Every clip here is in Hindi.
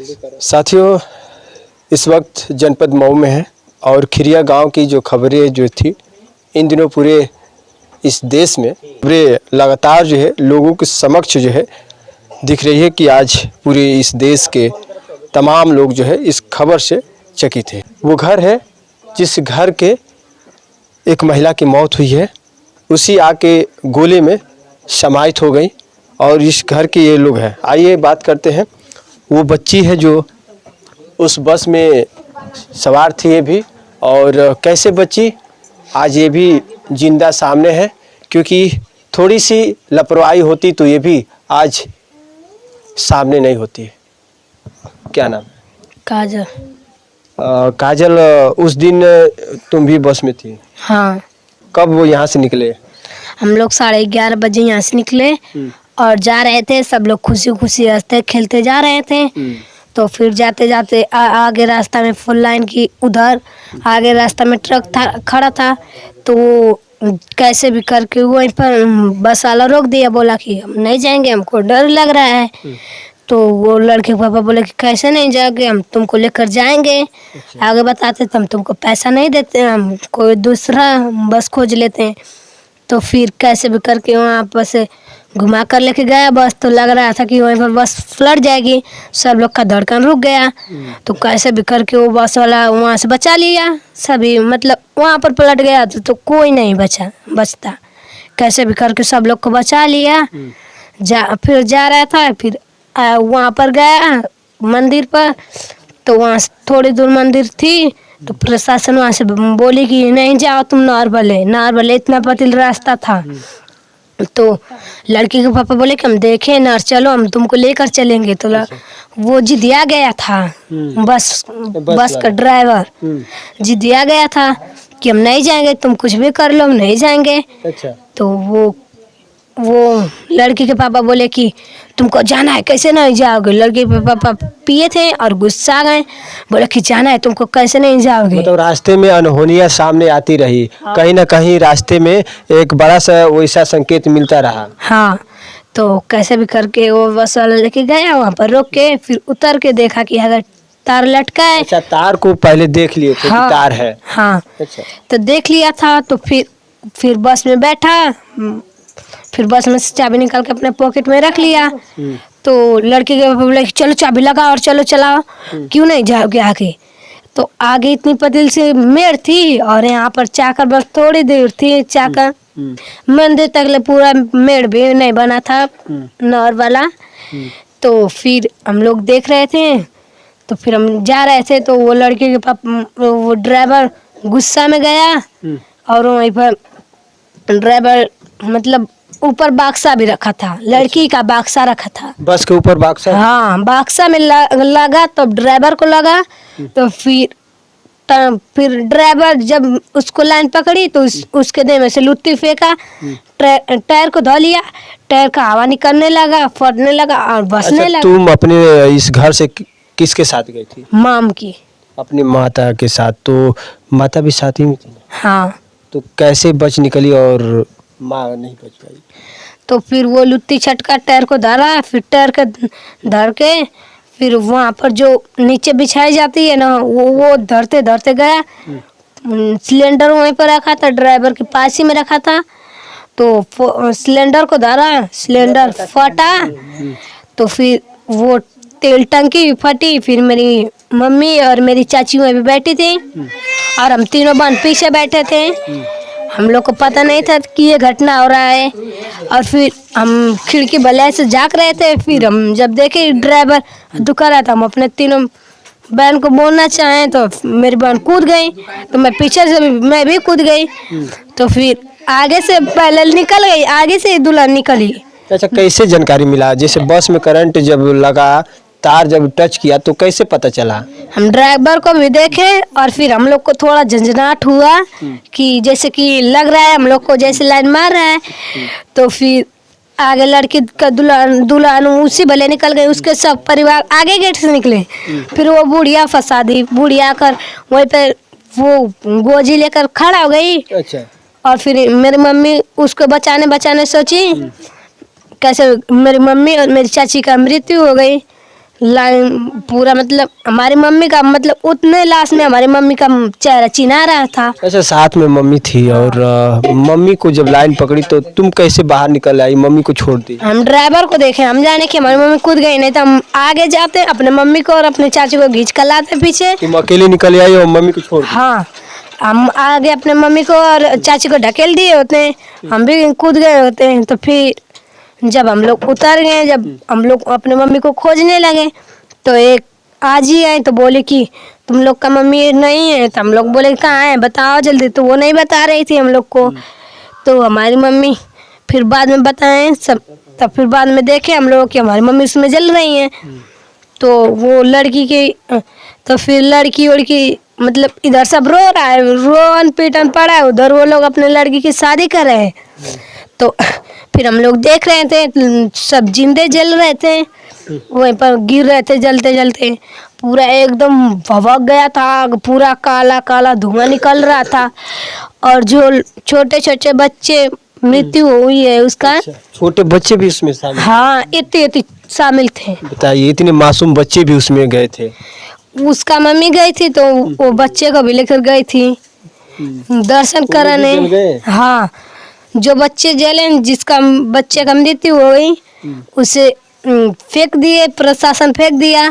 साथियों, इस वक्त जनपद मऊ में है और खिरिया गांव की जो खबरें जो थी इन दिनों पूरे इस देश में पूरे लगातार जो है लोगों के समक्ष जो है दिख रही है कि आज पूरे इस देश के तमाम लोग जो है इस खबर से चकित है। वो घर है जिस घर के एक महिला की मौत हुई है, उसी आग के गोले में समाहित हो गई और इस घर के ये लोग हैं। आइए बात करते हैं। वो बच्ची है जो उस बस में सवार थी ये भी, और कैसे बच्ची आज ये भी जिंदा सामने है, क्योंकि थोड़ी सी लापरवाही होती तो ये भी आज सामने नहीं होती। क्या नाम? काजल। काजल, उस दिन तुम भी बस में थी? हाँ। कब वो यहाँ से निकले? हम लोग 11:30 बजे यहाँ से निकले और जा रहे थे, सब लोग खुशी खुशी हंसते खेलते जा रहे थे। तो फिर जाते जाते आगे रास्ता में फुल लाइन की उधर आगे रास्ता में ट्रक था खड़ा था, तो कैसे भी करके वहीं पर बस वाला रोक दिया, बोला कि हम नहीं जाएंगे, हमको डर लग रहा है। तो वो लड़के के पापा बोले कि कैसे नहीं जाओगे, हम तुमको लेकर जाएंगे। आगे बताते तो हम तुमको पैसा नहीं देते, हम कोई दूसरा बस खोज लेते हैं। तो फिर कैसे भी करके वहाँ पर से घुमा कर लेके गया बस। तो लग रहा था कि वहीं पर बस पलट जाएगी, सब लोग का धड़कन रुक गया। तो कैसे भी करके वो बस वाला वहाँ से बचा लिया सभी, मतलब वहाँ पर पलट गया तो कोई नहीं बचता। कैसे भी करके सब लोग को बचा लिया। फिर जा रहा था, फिर वहाँ पर गया मंदिर पर, तो वहाँ से थोड़ी दूर मंदिर थी, तो प्रशासन वहाँ से बोली कि नहीं जाओ तुम नारबले इतना पतला रास्ता था। तो लड़की के पापा बोले कि हम देखें नर, चलो हम तुमको लेकर चलेंगे। तो वो जिदिया गया था, बस का ड्राइवर जिदिया गया था कि हम नहीं जाएंगे, तुम कुछ भी कर लो हम नहीं जाएंगे। तो वो लड़की के पापा बोले कि तुमको जाना है, कैसे नहीं जाओगे। लड़की के पापा पिए थे और गुस्सा गए, बोले कि जाना है तुमको, कैसे नहीं जाओगे। मतलब रास्ते में अनहोनियां सामने आती रही। हाँ। कहीं ना कहीं रास्ते में एक बड़ा सा वैसा संकेत मिलता रहा। हाँ। तो कैसे भी करके वो बस वाला लेके गया, वहाँ पर रोक के फिर उतर के देखा कि अगर तार लटका है। अच्छा, तार को पहले देख लिए थे? हाँ, कि तार है। हाँ। अच्छा। तो देख लिया था। तो फिर बस में बैठा, फिर बस में से चाबी निकाल के अपने पॉकेट में रख लिया। तो लड़के के बोले चलो चाबी लगा और चलो चलाओ, क्यों नहीं जाओगे आगे। तो आगे इतनी पतली सी मेड़ थी और यहाँ पर चाकर बस थोड़ी देर थी, चाकर मंदिर तक ले पूरा मेड़ भी नहीं बना था नौर वाला। तो फिर हम लोग देख रहे थे, तो फिर हम जा रहे थे, तो वो लड़के के पापा वो ड्राइवर गुस्सा में गया और वहीं पर ड्राइवर मतलब ऊपर बाक्सा भी रखा था, लड़की का बाक्सा रखा था बस के ऊपर बाक्सा। हाँ, बाक्सा में लगा तो ड्राइवर को लगा। तो फिर ड्राइवर जब उसको लाइन पकड़ी तो उसके देह में से लुत्ती फेंका, टायर को धो लिया, टायर का हवा निकलने लगा, फटने लगा और बसने लगा। तुम अपने इस घर से किसके साथ गई थी? माम की, अपनी माता के साथ। तो माता भी साथ ही में थी? हाँ। तो कैसे बच निकली और माँ नहीं बच पाई? तो फिर वो लुत्ती छटका टायर को धरा, फिर टायर का धर के फिर वहाँ पर जो नीचे बिछाई जाती है ना, वो धरते धरते गया। सिलेंडर वहीं पर रखा था, ड्राइवर के पास ही में रखा था। तो सिलेंडर को धरा, सिलेंडर फटा, तो फिर वो तेल टंकी फटी। फिर मेरी मम्मी और मेरी चाची वहीं भी बैठी थी और हम तीनों बहन पीछे बैठे थे। हम लोग को पता नहीं था कि ये घटना हो रहा है। और फिर हम खिड़की भले से झाँक रहे थे, फिर हम जब देखे ड्राइवर दुखा रहा था, हम अपने तीनों बहन को बोलना चाहें तो मेरी बहन कूद गई, तो मैं पीछे से मैं भी कूद गई। तो फिर आगे से पहले निकल गई, आगे से दुल्हन निकली। अच्छा, कैसे जानकारी मिला? जैसे बस में करंट जब लगा, तार जब टच किया, तो कैसे पता चला? हम ड्राइवर को भी देखे और फिर हम लोग को थोड़ा झंझनाहट हुआ कि जैसे कि लग रहा है हम लोग को जैसे लाइन मार रहा है। तो फिर आगे लड़की का दुल्हन उसी भले निकल गई, उसके सब परिवार आगे गेट से निकले। फिर वो बुढ़िया फंसा दी, बुढ़िया कर वहीं पे वो गोजी लेकर खड़ा हो गई। अच्छा। और फिर मेरी मम्मी उसको बचाने सोची, कैसे मेरी मम्मी और मेरी चाची का मृत्यु हो गई। लाइन पूरा मतलब हमारी मम्मी का मतलब उतने लाश में हमारी मम्मी का चेहरा चिन्हा रहा था। अच्छा, साथ में मम्मी थी और मम्मी को जब लाइन पकड़ी तो तुम कैसे बाहर निकल आई, मम्मी को छोड़ दी? हम ड्राइवर को देखे, हम जाने कि हमारी मम्मी कूद गई, नहीं तो हम आगे जाते अपने मम्मी को और अपने चाची को खींच कर लाते पीछे। तुम अकेले निकल आई और मम्मी को छोड़ दी? हाँ, हम आगे अपने मम्मी को और चाची को ढकेल दिए होते, हम भी कूद गए होते। तो फिर जब हम लोग उतर गए, जब हम लोग अपने मम्मी को खोजने लगे तो एक आज ही आए तो बोले कि तुम लोग का मम्मी नहीं है। तो हम लोग बोले कहाँ है, बताओ जल्दी। तो वो नहीं बता रही थी हम लोग को। तो हमारी मम्मी फिर बाद में बताएं सब, तब फिर बाद में देखे हम लोग कि हमारी मम्मी उसमें जल रही हैं। तो वो लड़की की तो फिर लड़की उड़की मतलब इधर सब रो रहा है, रोन पीटन पड़ा है, उधर वो लोग अपने लड़की की शादी कर रहे हैं। तो फिर हम लोग देख रहे थे सब जिंदे जल रहे थे, वहीं पर गिर रहे थे जलते जलते, पूरा एकदम भभक गया था, पूरा काला काला धुआं निकल रहा था। और जो छोटे छोटे बच्चे मृत्यु हुई है उसका, छोटे बच्चे भी उसमें शामिल? हाँ, इतने शामिल थे। बताइए, इतने मासूम बच्चे भी उसमें गए थे? उसका मम्मी गई थी तो वो बच्चे को भी लेकर गई थी दर्शन कराने। हाँ, जो बच्चे जले, जिसका बच्चे का मृत्यु हो गई उसे फेंक दिए, प्रशासन फेंक दिया।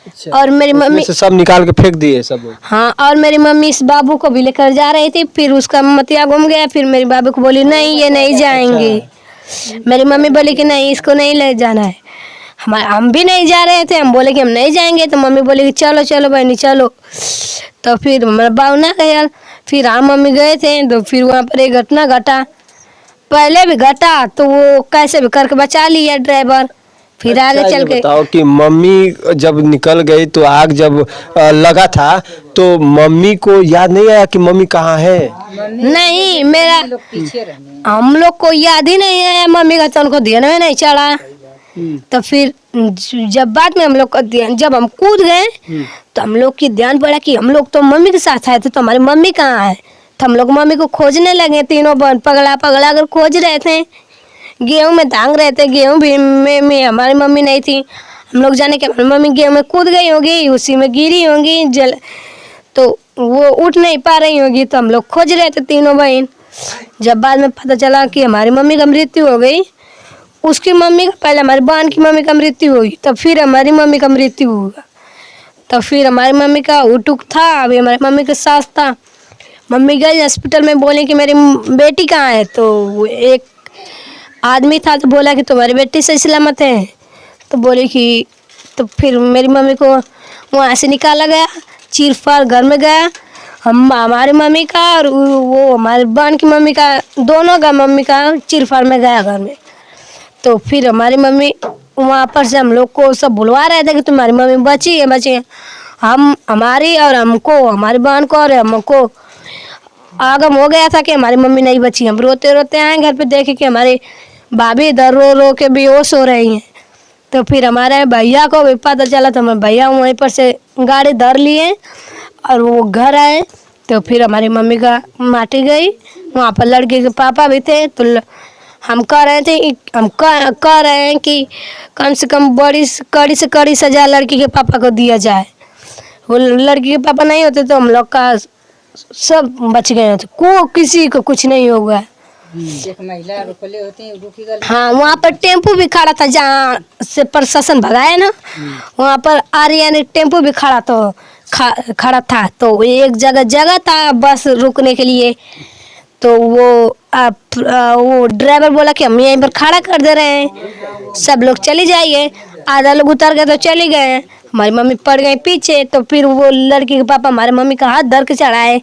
अच्छा। और मेरी मम्मी से सब निकाल के फेंक दिए सब? हाँ, और मेरी मम्मी इस बाबू को भी लेकर जा रही थी, फिर उसका मतिया घूम गया। फिर मेरी बाबू को बोली नहीं ये नहीं जाएंगे। मेरी मम्मी बोली कि नहीं इसको नहीं ले जाना है। हम भी नहीं जा रहे थे, हम बोले कि हम नहीं जाएंगे। तो मम्मी बोली कि चलो चलो बहनी चलो। तो फिर हमारा बाबू ना गया, फिर हम मम्मी गए थे। तो फिर वहाँ पर एक घटना घटा, पहले भी घटा तो वो कैसे भी करके बचा लिया ड्राइवर। फिर आगे अच्छा, चल के बताओ कि मम्मी जब निकल गई तो आग जब लगा था तो मम्मी को याद नहीं आया कि मम्मी कहाँ है? नहीं, मेरा हम लोग को याद ही नहीं आया मम्मी का, तो उनको ध्यान में नहीं चढ़ा। तो फिर जब बाद में हम लोग का ध्यान, जब हम कूद गए तो हम लोग की ध्यान पड़ा कि हम लोग तो मम्मी के साथ आए थे, तो हमारी मम्मी कहाँ है। तो हम लोग मम्मी को खोजने लगे, तीनों बहन पगला पगला कर खोज रहे थे, गेहूं में धांग रहे थे। गेहूं भी में हमारी मम्मी नहीं थी। हम लोग जाने कि हमारी मम्मी गेहूं में कूद गई होगी, उसी में गिरी होंगी जल, तो वो उठ नहीं पा रही होगी। तो हम लोग खोज रहे थे तीनों बहन। जब बाद में पता चला कि हमारी मम्मी का मृत्यु हो गई, उसकी मम्मी का पहले हमारी बहन की मम्मी का मृत्यु हुई, तब फिर हमारी मम्मी का मृत्यु हुआ। तब फिर हमारी मम्मी का उटुक था, अभी हमारी मम्मी के साथ था। मम्मी गई हॉस्पिटल में, बोले कि मेरी बेटी कहाँ है। तो एक आदमी था तो बोला कि तुम्हारी बेटी सही सलामत है। तो बोले कि तो फिर मेरी मम्मी को वहाँ से निकाला गया, चीर फाड़ घर में गया। हम हमारी मम्मी का और वो हमारी बहन की मम्मी का, दोनों का मम्मी का चीर फाड़ में गया घर में। तो फिर हमारी मम्मी वहाँ पर से हम लोग को सब बुलवा रहे थे कि तुम्हारी मम्मी बची है बची है। हम हमारी और हमको, हमारी बहन को और हमको आगम हो गया था कि हमारी मम्मी नहीं बची। हम रोते रोते आए घर पे, देखे कि हमारी भाभी इधर रो रो के बेहोश हो रही हैं। तो फिर हमारे भैया को भी पता चला, तो हमारे भैया वहीं पर से गाड़ी धर लिए और वो घर आए। तो फिर हमारी मम्मी का माटी गई, वहाँ पर लड़के के पापा भी थे। तो हम कह रहे थे, हम कह रहे हैं कि कम से कम बड़ी कड़ी से कड़ी सजा लड़की के पापा को दिया जाए। वो लड़की के पापा नहीं होते तो हम लोग का सब बच गए थे, को किसी को कुछ नहीं होगा। एक महिला रुपले होती रुकी गई। हाँ, वहाँ पर टेम्पो भी खड़ा था, जहाँ से प्रशासन भगाया ना, वहाँ पर आर्यन टेम्पो भी खड़ा खड़ा था। तो एक जगह था बस रुकने के लिए। तो वो ड्राइवर बोला कि हम यहीं पर खड़ा कर दे रहे हैं, सब लोग चले जाइए। आधा लोग उतर गए तो चले गए, हमारी मम्मी पड़ गई पीछे। तो फिर वो लड़की के पापा हमारे मम्मी का हाथ धर के चढ़ाए,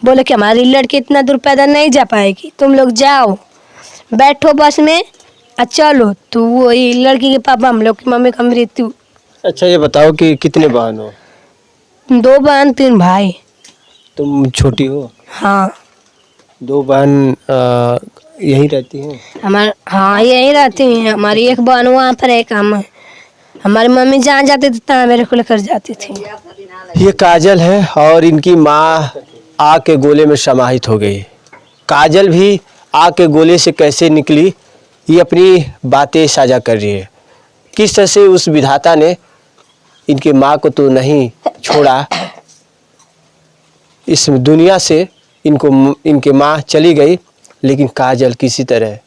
बोले कि हमारी लड़की इतना दूर पैदल नहीं जा पाएगी, तुम लोग जाओ बैठो बस में और चलो। तो वो लड़की के पापा हम लोग की मम्मी का मृत्यु। अच्छा, ये बताओ कि कितने बहन हो? 2 बहन 3 भाई। तुम छोटी हो? हाँ, 2 बहन यहीं रहती हैं? हाँ यहीं रहती हैं। हमारी एक बहन वहाँ पर, एक हम। हमारी मम्मी जहाँ जाती थी तहाँ मेरे को लेकर जाती थी। ये काजल है और इनकी माँ आग के गोले में समाहित हो गई। काजल भी आग के गोले से कैसे निकली, ये अपनी बातें साझा कर रही है। किस तरह से उस विधाता ने इनके माँ को तो नहीं छोड़ा इस दुनिया से, इनके माँ चली गई, लेकिन काजल किसी तरह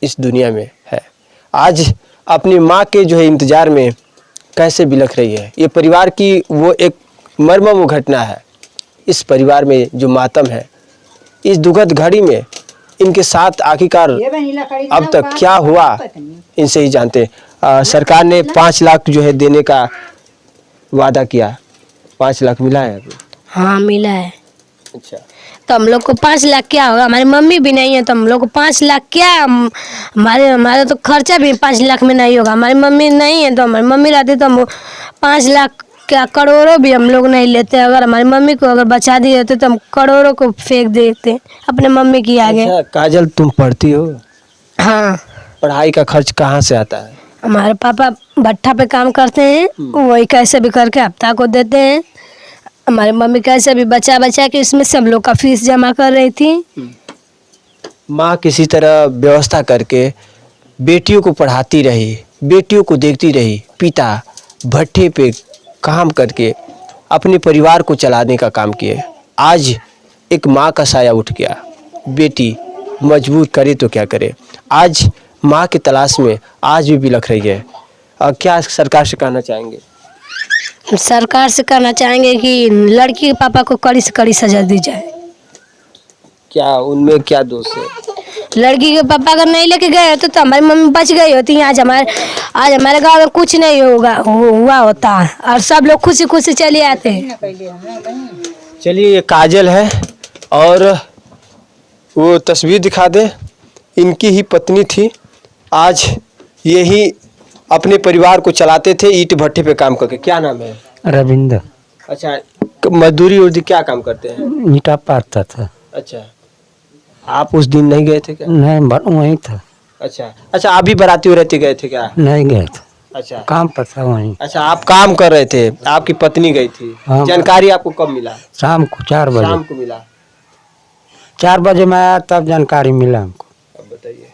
इस दुनिया में है। आज अपनी माँ के जो है इंतज़ार में कैसे बिलख रही है। ये परिवार की वो एक मर्मम घटना है। इस परिवार में जो मातम है, इस दुखद घड़ी में इनके साथ आखिरकार अब तक क्या हुआ, इनसे ही जानते हैं। सरकार ने 5 लाख जो है देने का वादा किया, 5 लाख मिला है अभी? हाँ मिला है। अच्छा, तो हम लोग को 5 लाख क्या होगा, हमारी मम्मी भी नहीं है तो हम लोग को 5 लाख क्या, हमारा तो खर्चा भी 5 लाख में नहीं होगा। हमारी मम्मी नहीं है तो हमारी मम्मी रहती तो हम 5 लाख क्या करोड़ों भी हम लोग नहीं लेते। अगर हमारी मम्मी को अगर बचा दिए होते तो हम करोड़ों को फेंक देते अपने मम्मी की आगे। अच्छा काजल, तुम पढ़ती हो? हाँ। पढ़ाई का खर्च कहाँ से आता है? हमारे पापा भट्ठा पे काम करते हैं, वही कैसे भी करके हफ्ता को देते हैं। हमारी मम्मी कैसे भी बचा बचा के इसमें से हम लोग का फीस जमा कर रही थी। माँ किसी तरह व्यवस्था करके बेटियों को पढ़ाती रही, बेटियों को देखती रही। पिता भट्ठे पे काम करके अपने परिवार को चलाने का काम किए। आज एक माँ का साया उठ गया, बेटी मजबूर करे तो क्या करे। आज माँ की तलाश में आज भी बिलख रही है। क्या सरकार से कहना चाहेंगे? सरकार से कहना चाहेंगे कि लड़की के पापा को कड़ी से कड़ी सजा दी जाए। क्या उनमें क्या दोष है? लड़की के पापा अगर नहीं लेके गए होते तो हमारी मम्मी बच गई होती। आज हमारे गांव में कुछ नहीं हुआ होता और सब लोग खुशी खुशी चले आते हैं। चलिए, ये काजल है और वो तस्वीर दिखा दे, इनकी ही पत्नी थी। आज यही अपने परिवार को चलाते थे ईंट भट्टे पे काम करके। क्या नाम है? रविंद्र। अच्छा, मजदूरी उर्दी क्या काम करते हैं? ईंटा पारता था। अच्छा, आप उस दिन नहीं गए थे क्या? नहीं, वहीं था। अच्छा, आप भी बाराती हो रहते गए थे क्या? नहीं गए थे, अच्छा, काम पर था वहीं। अच्छा, आप काम कर रहे थे, आपकी पत्नी गई थी। हाँ। जानकारी आपको कब मिला? शाम को 4 बजे। शाम को मिला। 4 बजे मैं आया तब जानकारी मिला हमको। अब बताइए,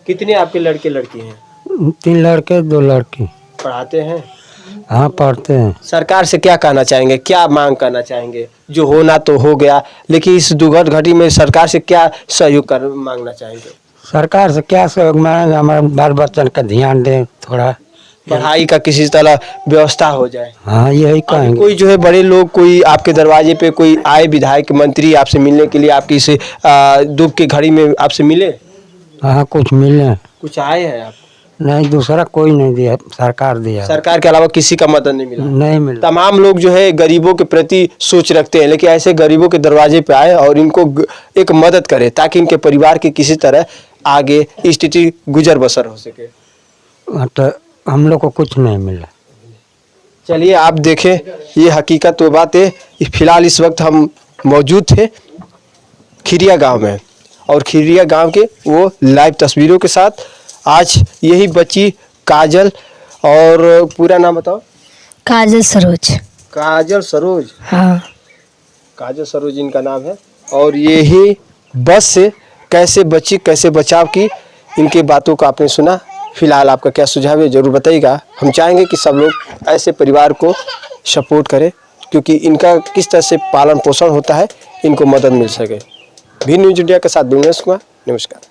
कितने आपके लड़के लड़की हैं? 3 लड़के 2 लड़की। पढ़ाते हैं? हाँ पढ़ते हैं। सरकार से क्या कहना चाहेंगे, क्या मांग करना चाहेंगे? जो होना तो हो गया, लेकिन इस दुर्घट घड़ी में सरकार से क्या सहयोग कर मांगना चाहेंगे? सरकार से क्या सहयोग मांगे, हमारे बाल बच्चन का ध्यान दे, थोड़ा पढ़ाई का किसी तरह व्यवस्था हो जाए। हाँ यही कहेंगे। कोई जो है बड़े लोग कोई आपके दरवाजे पे कोई आए, विधायक मंत्री आपसे मिलने के लिए, आपकी इस दुख की घड़ी में आपसे मिले? हाँ कुछ मिले। कुछ आए हैं आप? नहीं, दूसरा कोई नहीं दिया, सरकार दिया। सरकार के अलावा किसी का मदद नहीं मिला? नहीं मिला। तमाम लोग जो है गरीबों के प्रति सोच रखते हैं, लेकिन ऐसे गरीबों के दरवाजे पे आए और इनको एक मदद करे ताकि इनके परिवार की किसी तरह आगे स्थिति गुजर बसर हो सके। तो हम लोग को कुछ नहीं मिला। चलिए, आप देखें, ये हकीकत वो बात है। फिलहाल इस वक्त हम मौजूद थे खिरिया गांव में और खिरिया गांव के वो लाइव तस्वीरों के साथ आज यही बच्ची काजल, और पूरा नाम बताओ? काजल सरोज। काजल सरोज। हाँ, काजल सरोज इनका नाम है। और यही बस से कैसे बची, कैसे बचाव की, इनके बातों को आपने सुना। फिलहाल आपका क्या सुझाव है जरूर बताइएगा। हम चाहेंगे कि सब लोग ऐसे परिवार को सपोर्ट करें, क्योंकि इनका किस तरह से पालन पोषण होता है, इनको मदद मिल सके। भी न्यूज़ इंडिया के साथ दिनेश कुमार, नमस्कार।